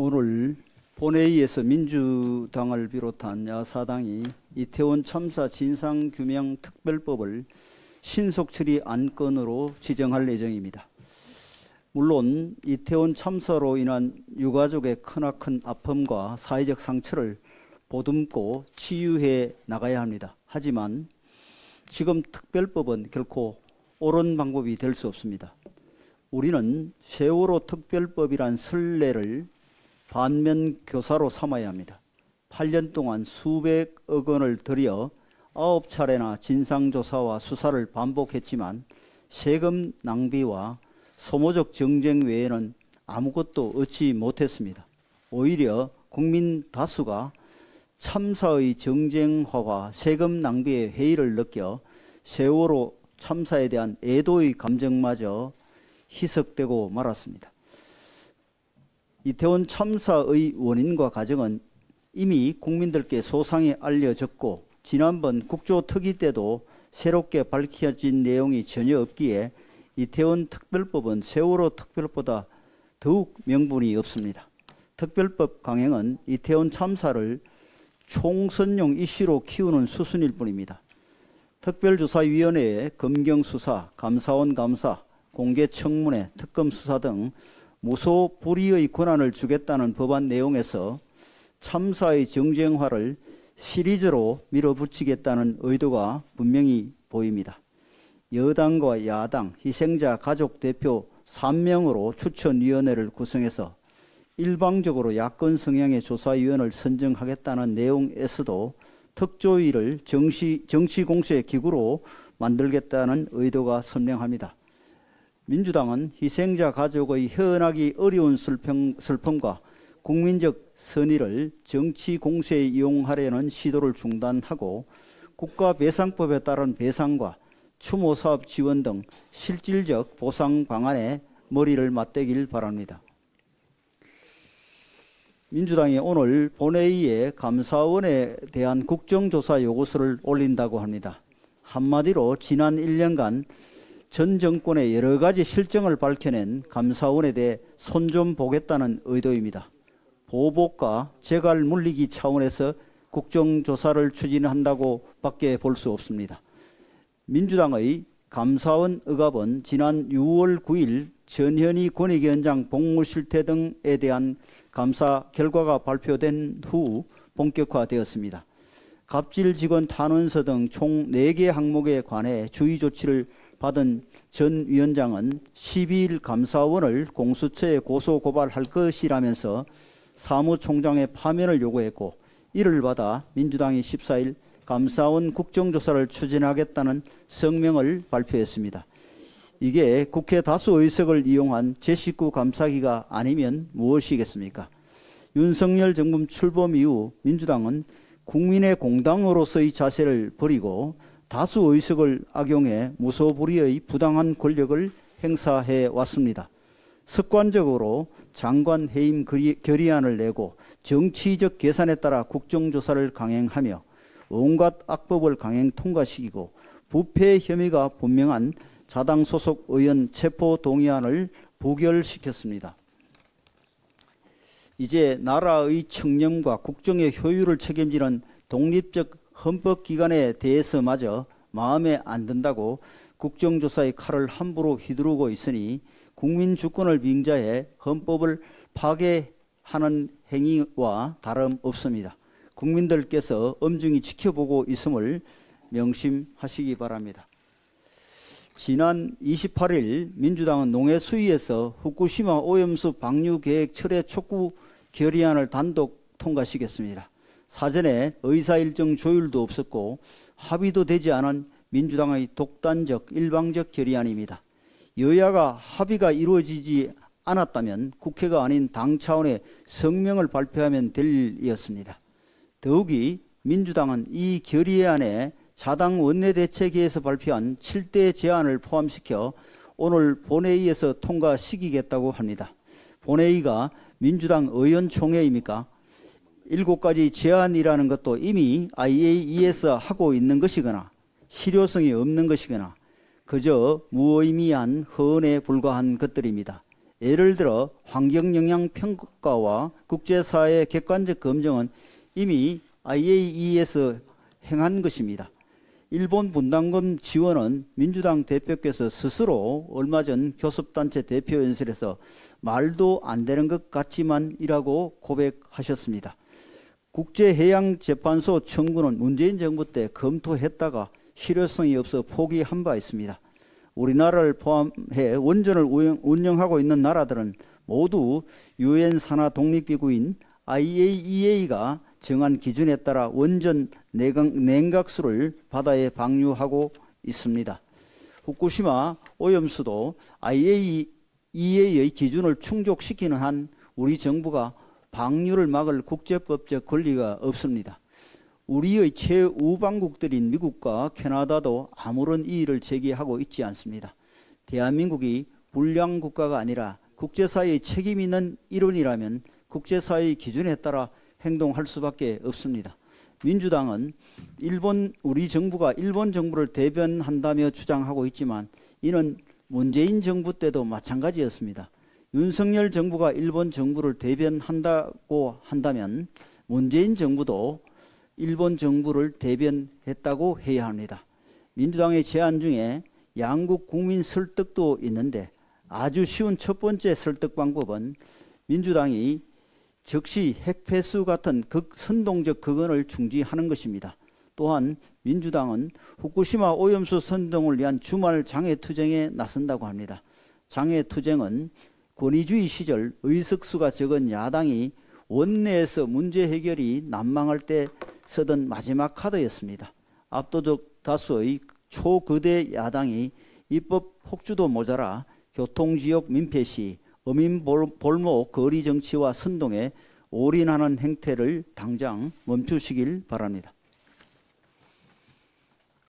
오늘 본회의에서 민주당을 비롯한 야사당이 이태원 참사 진상규명 특별법을 신속 처리 안건으로 지정할 예정입니다. 물론 이태원 참사로 인한 유가족의 크나큰 아픔과 사회적 상처를 보듬고 치유해 나가야 합니다. 하지만 지금 특별법은 결코 옳은 방법이 될 수 없습니다. 우리는 세월호 특별법이란 선례를 반면 교사로 삼아야 합니다. 8년 동안 수백억 원을 들여 9차례나 진상조사와 수사를 반복했지만 세금 낭비와 소모적 정쟁 외에는 아무것도 얻지 못했습니다. 오히려 국민 다수가 참사의 정쟁화와 세금 낭비의 해이를 느껴 세월호 참사에 대한 애도의 감정마저 희석되고 말았습니다. 이태원 참사의 원인과 과정은 이미 국민들께 소상히 알려졌고 지난번 국조특위 때도 새롭게 밝혀진 내용이 전혀 없기에 이태원 특별법은 세월호 특별법보다 더욱 명분이 없습니다. 특별법 강행은 이태원 참사를 총선용 이슈로 키우는 수순일 뿐입니다. 특별조사위원회에 검경수사, 감사원 감사, 공개청문회, 특검 수사 등 무소불위의 권한을 주겠다는 법안 내용에서 참사의 정쟁화를 시리즈로 밀어붙이겠다는 의도가 분명히 보입니다. 여당과 야당, 희생자 가족 대표 3명으로 추천위원회를 구성해서 일방적으로 야권 성향의 조사위원을 선정하겠다는 내용에서도 특조위를 정치공세 기구로 만들겠다는 의도가 선명합니다. 민주당은 희생자 가족의 헤어나기 어려운 슬픔과 국민적 선의를 정치 공세에 이용하려는 시도를 중단하고 국가배상법에 따른 배상과 추모사업 지원 등 실질적 보상 방안에 머리를 맞대길 바랍니다. 민주당이 오늘 본회의에 감사원에 대한 국정조사 요구서를 올린다고 합니다. 한마디로 지난 1년간 전 정권의 여러 가지 실정을 밝혀낸 감사원에 대해 손 좀 보겠다는 의도입니다. 보복과 재갈 물리기 차원에서 국정조사를 추진한다고 밖에 볼 수 없습니다. 민주당의 감사원 의갑은 지난 6월 9일 전현희 권익위원장 복무실태 등에 대한 감사 결과가 발표된 후 본격화되었습니다. 갑질 직원 탄원서 등 총 4개 항목에 관해 주의 조치를 받은 전 위원장은 12일 감사원을 공수처에 고소 고발할 것이라면서 사무총장의 파면을 요구했고 이를 받아 민주당이 14일 감사원 국정조사를 추진하겠다는 성명을 발표했습니다. 이게 국회 다수 의석을 이용한 제19 감사기가 아니면 무엇이겠습니까? 윤석열 정부 출범 이후 민주당은 국민의 공당으로서의 자세를 버리고 다수 의석을 악용해 무소불위의 부당한 권력을 행사해 왔습니다. 습관적으로 장관 해임 결의안을 내고 정치적 계산에 따라 국정조사를 강행하며 온갖 악법을 강행 통과시키고 부패 혐의가 분명한 자당 소속 의원 체포 동의안을 부결시켰습니다. 이제 나라의 청렴과 국정의 효율을 책임지는 독립적 헌법기관에 대해서마저 마음에 안 든다고 국정조사의 칼을 함부로 휘두르고 있으니 국민 주권을 빙자해 헌법을 파괴하는 행위와 다름없습니다. 국민들께서 엄중히 지켜보고 있음을 명심하시기 바랍니다. 지난 28일 민주당은 농해 수위에서 후쿠시마 오염수 방류 계획 철회 촉구 결의안을 단독 통과시켰습니다. 사전에 의사일정 조율도 없었고 합의도 되지 않은 민주당의 독단적 일방적 결의안입니다. 여야가 합의가 이루어지지 않았다면 국회가 아닌 당 차원의 성명을 발표하면 될 일이었습니다. 더욱이 민주당은 이 결의안에 자당 원내대책위에서 발표한 7대 제안을 포함시켜 오늘 본회의에서 통과시키겠다고 합니다. 본회의가 민주당 의원총회입니까? 7가지 제안이라는 것도 이미 IAEA에서 하고 있는 것이거나 실효성이 없는 것이거나 그저 무의미한 허언에 불과한 것들입니다. 예를 들어 환경영향평가와 국제사회의 객관적 검증은 이미 IAEA에서 행한 것입니다. 일본 분담금 지원은 민주당 대표께서 스스로 얼마 전 교섭단체 대표연설에서 말도 안 되는 것 같지만이라고 고백하셨습니다. 국제해양재판소 청구는 문재인 정부 때 검토했다가 실효성이 없어 포기한 바 있습니다. 우리나라를 포함해 원전을 운영하고 있는 나라들은 모두 유엔 산하 독립기구인 IAEA가 정한 기준에 따라 원전 냉각수를 바다에 방류하고 있습니다. 후쿠시마 오염수도 IAEA의 기준을 충족시키는 한 우리 정부가 방류를 막을 국제법적 권리가 없습니다. 우리의 최우방국들인 미국과 캐나다도 아무런 이의를 제기하고 있지 않습니다. 대한민국이 불량 국가가 아니라 국제사회의 책임 있는 일원이라면 국제사회의 기준에 따라 행동할 수밖에 없습니다. 민주당은 우리 정부가 일본 정부를 대변한다며 주장하고 있지만 이는 문재인 정부 때도 마찬가지였습니다. 윤석열 정부가 일본 정부를 대변한다고 한다면 문재인 정부도 일본 정부를 대변했다고 해야 합니다. 민주당의 제안 중에 양국 국민 설득도 있는데 아주 쉬운 첫 번째 설득 방법은 민주당이 즉시 핵폐수 같은 극선동적 극언을 중지하는 것입니다. 또한 민주당은 후쿠시마 오염수 선동을 위한 주말 장외투쟁에 나선다고 합니다. 장외투쟁은 권위주의 시절 의석수가 적은 야당이 원내에서 문제 해결이 난망할 때 쓰던 마지막 카드였습니다. 압도적 다수의 초거대 야당이 입법 폭주도 모자라 교통지역 민폐 시 어민볼목 거리 정치와 선동에 올인하는 행태를 당장 멈추시길 바랍니다.